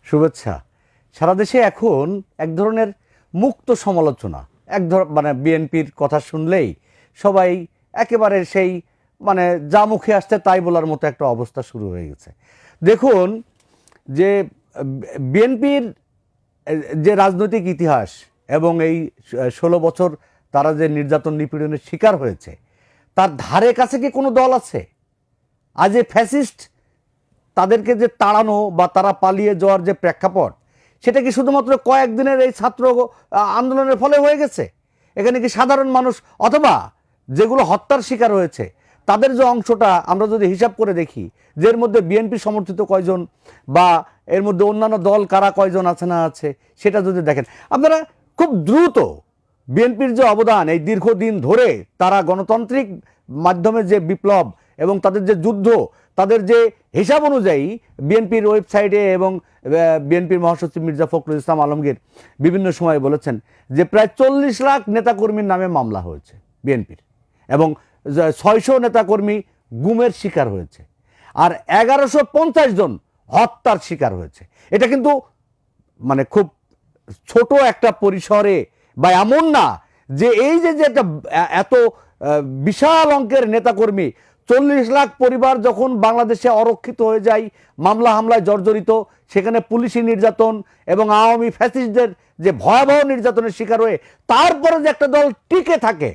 শুভেচ্ছা। সারা দেশে এখন এক ধরনের মুক্ত সমালোচনা, মানে বিএনপির কথা শুনলেই সবাই একেবারে সেই মানে যা মুখে আসছে তাই বলার মতো একটা অবস্থা শুরু হয়ে গেছে। দেখুন যে বিএনপির যে রাজনৈতিক ইতিহাস এবং এই 16 বছর তারা যে নির্যাতন নিপীড়নের শিকার হয়েছে, তার ধারে কাছে কি কোনো দল আছে? আজ এই ফ্যাসিস্ট তাদেরকে যে তাড়ানো বা তারা পালিয়ে যাওয়ার যে প্রেক্ষাপট, সেটা কি শুধুমাত্র কয়েকদিনের এই ছাত্র আন্দোলনের ফলে হয়ে গেছে? এখানে কি সাধারণ মানুষ অথবা যেগুলো হত্যার শিকার হয়েছে তাদের যে অংশটা আমরা যদি হিসাব করে দেখি, যে এর মধ্যে বিএনপি সমর্থিত কয়জন বা এর মধ্যে অন্যান্য দল কারা কয়জন আছে না আছে, সেটা যদি দেখেন আপনারা খুব দ্রুত বিএনপির যে অবদান এই দীর্ঘদিন ধরে তারা গণতান্ত্রিক মাধ্যমে যে বিপ্লব এবং তাদের যে যুদ্ধ, তাদের যে হিসাব অনুযায়ী বিএনপির ওয়েবসাইটে এবং বিএনপির মহাসচিব মির্জা ফখরুল ইসলাম আলমগীর বিভিন্ন সময় বলেছেন যে প্রায় 40 লাখ নেতাকর্মীর নামে মামলা হয়েছে বিএনপির এবং 600 নেতাকর্মী গুমের শিকার হয়েছে আর 1150 জন হত্যার শিকার হয়েছে। এটা কিন্তু মানে খুব ছোট একটা পরিসরে বা এমন না যে এই যে একটা এত বিশাল অঙ্কের নেতাকর্মী, 40 লাখ পরিবার যখন বাংলাদেশে অরক্ষিত হয়ে যায়, মামলা হামলায় জর্জরিত, সেখানে পুলিশি নির্যাতন এবং আওয়ামী ফ্যাসিস্টদের যে ভয়াবহ নির্যাতনের শিকার হয়ে তারপরে যে একটা দল টিকে থাকে,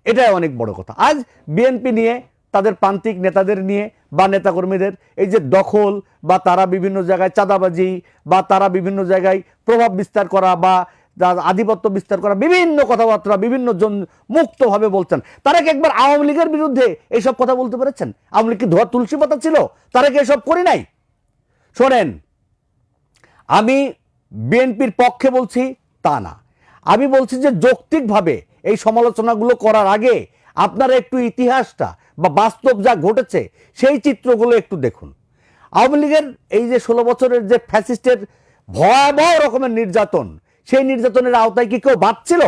এটাই অনেক বড় কথা। আজ বিএনপি নিয়ে তাদের প্রান্তিক নেতাদের নিয়ে বা নেতাকর্মীদের এই যে দখল বা তারা বিভিন্ন জায়গায় চাঁদাবাজি বা তারা বিভিন্ন জায়গায় প্রভাব বিস্তার করা বা আধিপত্য বিস্তার করা, বিভিন্ন কথাবার্তা বিভিন্ন জন মুক্তভাবে বলছেন। তারা কি একবার আওয়ামী লীগের বিরুদ্ধে এইসব কথা বলতে পেরেছেন? আওয়ামী লীগ কি ধোয়া তুলসী পাতা ছিল? তারা কি এসব করি নাই? শোনেন, আমি বিএনপির পক্ষে বলছি তা না, আমি বলছি যে যৌক্তিকভাবে এই সমালোচনাগুলো করার আগে আপনারা একটু ইতিহাসটা বা বাস্তব যা ঘটেছে সেই চিত্রগুলো একটু দেখুন। আওয়ামী লীগের এই যে 16 বছরের যে ফ্যাসিস্টের ভয়াবহ রকমের নির্যাতন, সেই নির্যাতনের আওতায় কি কেউ বাঁচছিল?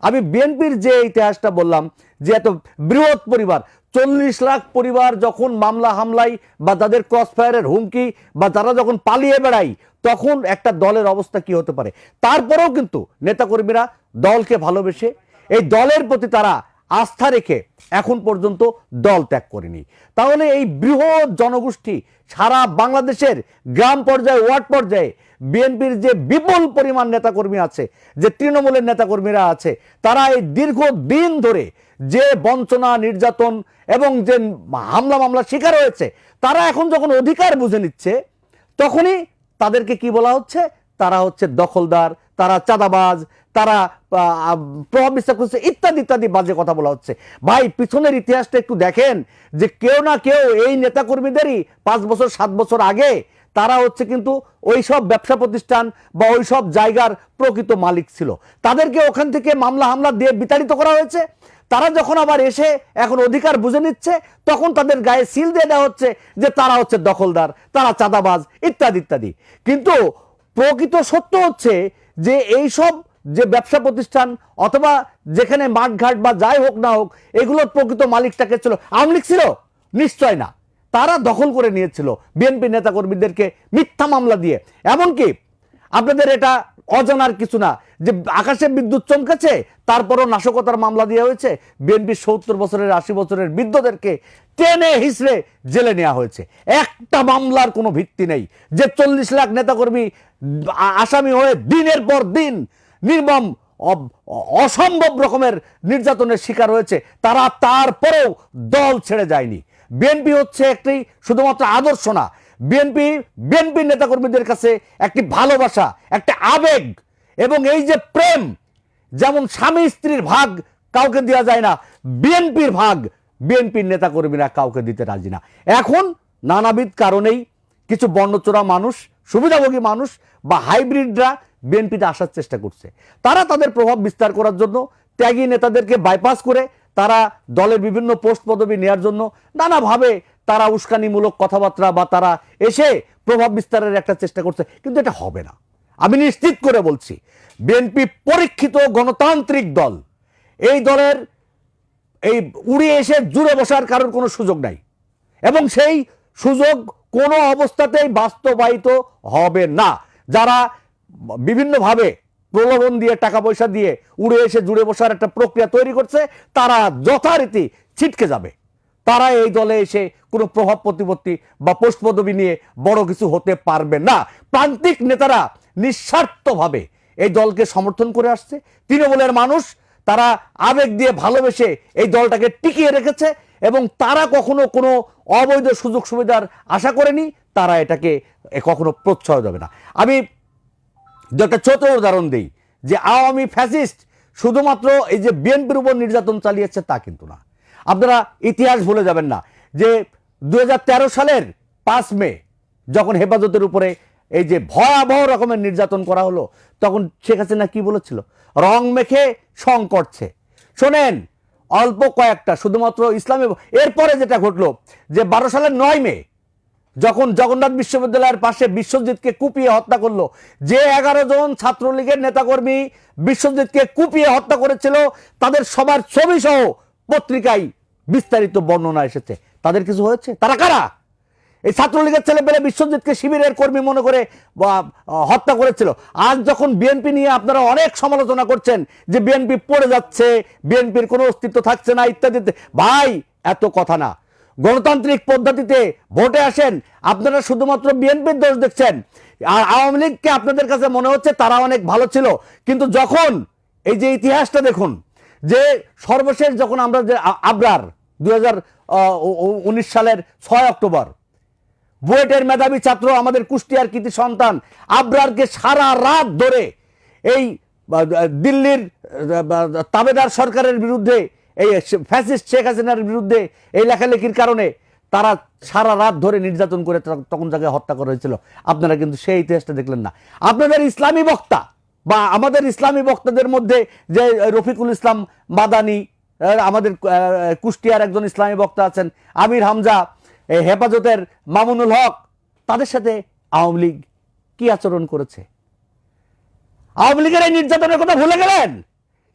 আমি বিএনপির যে ইতিহাসটা বললাম যে এত বৃহৎ পরিবার, 40 লাখ পরিবার যখন মামলা হামলায় বা তাদের ক্রসফায়ারের হুমকি বা তারা যখন পালিয়ে বেড়ায়, তখন একটা দলের অবস্থা কি হতে পারে। তারপরেও কিন্তু নেতাকর্মীরা দলকে ভালোবেসে এই দলের প্রতি তারা আস্থা রেখে এখন পর্যন্ত দল ত্যাগ করেনি। তাহলে এই বৃহৎ জনগোষ্ঠী সারা বাংলাদেশের গ্রাম পর্যায়ে, ওয়ার্ড পর্যায়ে বিএনপির যে বিপুল পরিমাণ নেতাকর্মী আছে, যে তৃণমূলের নেতাকর্মীরা আছে, তারা এই দীর্ঘ দিন ধরে যে বঞ্চনা, নির্যাতন এবং যে হামলা মামলার শিকার হয়েছে, তারা এখন যখন অধিকার বুঝে নিচ্ছে, তখনই তাদেরকে কি বলা হচ্ছে? তারা হচ্ছে দখলদার, তারা চাঁদাবাজ, তারা প্রভাব বিস্তার করছে, ইত্যাদি ইত্যাদি বাজে কথা বলা হচ্ছে। ভাই, পিছনের ইতিহাসটা একটু দেখেন যে কেউ না কেউ এই নেতাকর্মীদেরই 5 বছর 7 বছর আগে তারা হচ্ছে কিন্তু ওই সব ব্যবসা প্রতিষ্ঠান বা ওই সব জায়গার প্রকৃত মালিক ছিল। তাদেরকে ওখান থেকে মামলা হামলা দিয়ে বিতাড়িত করা হয়েছে। তারা যখন আবার এসে এখন অধিকার বুঝে নিচ্ছে, তখন তাদের গায়ে সিল দিয়ে দেওয়া হচ্ছে যে তারা হচ্ছে দখলদার, তারা চাঁদাবাজ, ইত্যাদি ইত্যাদি। কিন্তু প্রকৃত সত্য হচ্ছে যে এই সব যে ব্যবসা প্রতিষ্ঠান অথবা যেখানে মাঠঘাট বা যাই হোক না হোক, এগুলোর প্রকৃত মালিকটাকে ছিল আওয়ামী লীগ ছিল? নিশ্চয় না। তারা দখল করে নিয়েছিল বিএনপি নেতাকর্মীদেরকে মিথ্যা মামলা দিয়ে। এমনকি আপনাদের এটা অজানার কিছু না যে আকাশে বিদ্যুৎ চমকেছে, তারপরও নাশকতার মামলা দেওয়া হয়েছে। বিএনপির 70 বছরের 80 বছরের বৃদ্ধদেরকে টেনে হিসড়ে জেলে নেওয়া হয়েছে। একটা মামলার কোনো ভিত্তি নেই। যে 40 লাখ নেতাকর্মী আসামি হয়ে দিনের পর দিন নির্মম অসম্ভব রকমের নির্যাতনের শিকার হয়েছে, তারা তারপরেও দল ছেড়ে যায়নি। বিএনপি হচ্ছে একটি শুধুমাত্র আদর্শ না, বিএনপি নেতাকর্মীদের কাছে একটি ভালোবাসা, একটা আবেগ এবং এই যে প্রেম, যেমন স্বামী স্ত্রীর ভাগ কাউকে দেওয়া যায় না, বিএনপির ভাগ বিএনপির নেতাকর্মীরা কাউকে দিতে রাজি না। এখন নানাবিধ কারণেই কিছু বর্ণচোরা মানুষ, সুবিধাভোগী মানুষ বা হাইব্রিডরা বিএনপিতে আসার চেষ্টা করছে। তারা তাদের প্রভাব বিস্তার করার জন্য ত্যাগী নেতাদেরকে বাইপাস করে তারা দলের বিভিন্ন পোস্ট পদবি নেওয়ার জন্য নানাভাবে তারা উস্কানিমূলক কথাবার্তা বা তারা এসে প্রভাব বিস্তারের একটা চেষ্টা করছে। কিন্তু এটা হবে না, আমি নিশ্চিত করে বলছি। বিএনপি পরীক্ষিত গণতান্ত্রিক দল, এই দলের এই উড়ে এসে জুড়ে বসার কারোর কোনো সুযোগ নাই এবং সেই সুযোগ কোনো অবস্থাতেই বাস্তবায়িত হবে না। যারা বিভিন্নভাবে প্রলোভন দিয়ে টাকা পয়সা দিয়ে উড়ে এসে জুড়ে বসার একটা প্রক্রিয়া তৈরি করছে, তারা যথারীতি ছিটকে যাবে। তারা এই দলে এসে কোনো প্রভাব প্রতিপত্তি বা পোস্ট পদবি নিয়ে বড় কিছু হতে পারবে না। প্রান্তিক নেতারা নিঃস্বার্থভাবে এই দলকে সমর্থন করে আসছে। তৃণমূলের মানুষ তারা আবেগ দিয়ে ভালোবেসে এই দলটাকে টিকিয়ে রেখেছে এবং তারা কখনো কোনো অবৈধ সুযোগ সুবিধার আশা করেনি, তারা এটাকে কখনো প্রশ্রয় দেবে না। আমি একটা ছোট উদাহরণ দিই যে আওয়ামী ফ্যাসিস্ট শুধুমাত্র এই যে বিএনপির উপর নির্যাতন চালিয়েছে তা কিন্তু না। আপনারা ইতিহাস ভুলে যাবেন না যে 2013 সালের 5 মে যখন হেফাজতের উপরে এই যে ভয়াবহ রকমের নির্যাতন করা হলো, তখন শেখ হাসিনা কি বলেছিল? রং মেখে সং করছে। শোনেন, অল্প কয়েকটা শুধুমাত্র ইসলামী। এরপরে যেটা ঘটলো যে 12 সালের 9 মে যখন জগন্নাথ বিশ্ববিদ্যালয়ের পাশে বিশ্বজিৎকে কুপিয়ে হত্যা করলো, যে 11 জন ছাত্রলীগের নেতাকর্মী বিশ্বজিৎকে কুপিয়ে হত্যা করেছিল, তাদের সবার ছবি সহ পত্রিকায় বিস্তারিত বর্ণনা এসেছে। তাদের কিছু হয়েছে? তারা কারা? এই ছাত্রলীগের ছেলেপেলে বিশ্বজিৎকে শিবিরের কর্মী মনে করে হত্যা করেছিল। আজ যখন বিএনপি নিয়ে আপনারা অনেক সমালোচনা করছেন যে বিএনপি পড়ে যাচ্ছে, বিএনপির কোনো অস্তিত্ব থাকছে না ইত্যাদিতে, ভাই এত কথা না। গণতান্ত্রিক পদ্ধতিতে ভোটে আসেন, আপনারা শুধুমাত্র বিএনপির দোষ দেখছেন। আর আওয়ামী লীগকে আপনাদের কাছে মনে হচ্ছে তারা অনেক ভালো ছিল, কিন্তু যখন এই যে ইতিহাসটা দেখুন যে সর্বশেষ যখন আমরা যে আবরার 2019 সালের 6 অক্টোবর বুয়েটের মেধাবী ছাত্র, আমাদের কুষ্টিয়ার কৃতি সন্তান আবরারকে সারা রাত ধরে এই দিল্লির তাবেদার সরকারের বিরুদ্ধে, এই ফ্যাসিস্ট শেখ হাসিনার বিরুদ্ধে এই লেখালেখির কারণে তারা সারা রাত ধরে নির্যাতন করে তখন তাকে হত্যা করা হয়েছিল। আপনারা কিন্তু সেই ইতিহাসটা দেখলেন না। আপনাদের ইসলামী বক্তা বা আমাদের ইসলামী বক্তাদের মধ্যে যে রফিকুল ইসলাম মাদানি, আমাদের কুষ্টিয়ার একজন ইসলামী বক্তা আছেন আমির হামজা, হেফাজতের মামুনুল হক, তাদের সাথে আওয়ামী লীগ কি আচরণ করেছে? আওয়ামী লীগের এই নির্যাতনের কথা ভুলে গেলেন?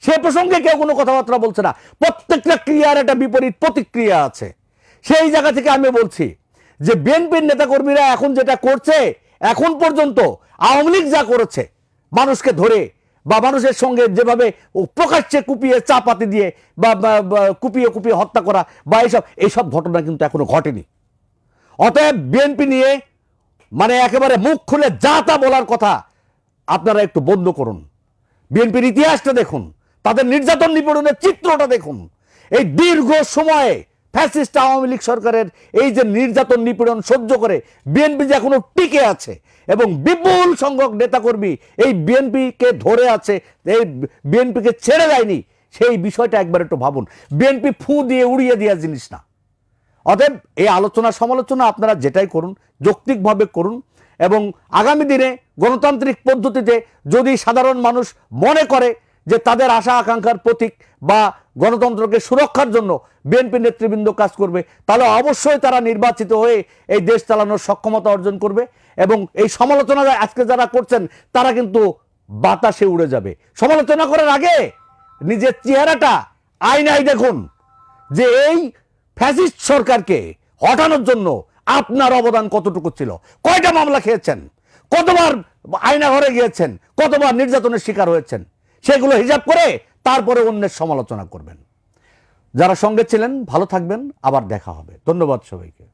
সে প্রসঙ্গে কেউ কোনো কথাবার্তা বলছে না। প্রত্যেকটা ক্রিয়ার একটা বিপরীত প্রতিক্রিয়া আছে। সেই জায়গা থেকে আমি বলছি যে বিএনপির নেতাকর্মীরা এখন যেটা করছে, এখন পর্যন্ত আওয়ামী লীগ যা করেছে, মানুষকে ধরে বা মানুষের সঙ্গে যেভাবে প্রকাশ্যে কুপিয়ে চাপাতি দিয়ে বা কুপিয়ে কুপিয়ে হত্যা করা বা এইসব ঘটনা কিন্তু এখনো ঘটেনি। অতএব বিএনপি নিয়ে মানে একেবারে মুখ খুলে যা তা বলার কথা আপনারা একটু বন্ধ করুন। বিএনপির ইতিহাসটা দেখুন, তাদের নির্যাতন নিপীড়নের চিত্রটা দেখুন। এই দীর্ঘ সময়ে ফ্যাসিস্ট আওয়ামী লীগ সরকারের এই যে নির্যাতন নিপীড়ন সহ্য করে বিএনপি যে এখনো টিকে আছে এবং বিপুল সংখ্যক নেতাকর্মী এই বিএনপিকে ধরে আছে, এই বিএনপিকে ছেড়ে দেয়নি, সেই বিষয়টা একবার একটু ভাবুন। বিএনপি ফু দিয়ে উড়িয়ে দেওয়া জিনিস না। অতএব এই আলোচনা সমালোচনা আপনারা যেটাই করুন যৌক্তিকভাবে করুন এবং আগামী দিনে গণতান্ত্রিক পদ্ধতিতে যদি সাধারণ মানুষ মনে করে যে তাদের আশা আকাঙ্ক্ষার প্রতীক বা গণতন্ত্রকে সুরক্ষার জন্য বিএনপি নেতৃবৃন্দ কাজ করবে, তাহলে অবশ্যই তারা নির্বাচিত হয়ে এই দেশ চালানোর সক্ষমতা অর্জন করবে এবং এই সমালোচনা আজকে যারা করছেন তারা কিন্তু বাতাসে উড়ে যাবে। সমালোচনা করার আগে নিজের চেহারাটা আয়নায় দেখুন যে এই ফ্যাসিস্ট সরকারকে হটানোর জন্য আপনার অবদান কতটুকু ছিল। কয়টা মামলা খেয়েছেন, কতবার আয়না ঘরে গিয়েছেন, কতবার নির্যাতনের শিকার হয়েছেন, সেগুলো হিসাব করে তারপরে অন্যের সমালোচনা করবেন। যারা সঙ্গে ছিলেন ভালো থাকবেন, আবার দেখা হবে। ধন্যবাদ সবাইকে।